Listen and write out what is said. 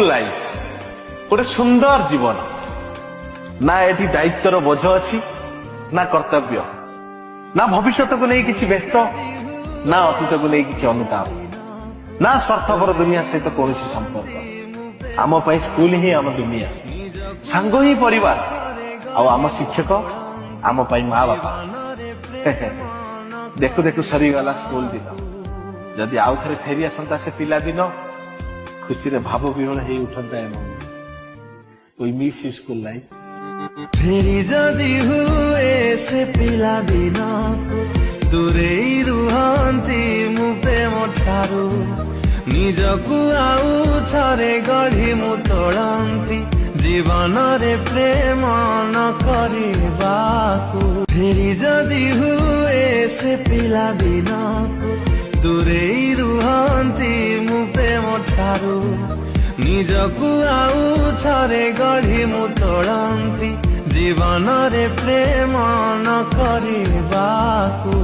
School life गोटे सुंदर जीवन ना एटी दायित्वर बोझ अच्छी ना कर्तव्य ना भविष्य को नहीं किसी व्यस्त ना अतीत को नहीं किसी अनुताप ना स्वार्थपर दुनिया सहित कौन संपर्क आम स्कूल ही आम दुनिया सांग ही परिवार आम शिक्षक आम माँ बापा देखु देखु सरीगला स्कूल दिन जदि आउ थे फेरी आसंता से पिला दिन खुशी रे भाव विहल हो उठता है we miss you school life फेरी जदि हुए से पिला दिन दूरे रुहंती मु प्रेम ठारू निजकु आउ थरे गढ़ी मु तोड़ंती जीवन रे प्रेम न करिबाकु फेरी जदि हुए से पिला दिन दूरे रुहंती मु प्रेम ठारू निजकु आउ थरे गढ़ी मु तोड़ंती जीवन रे प्रेम न करिबाकु।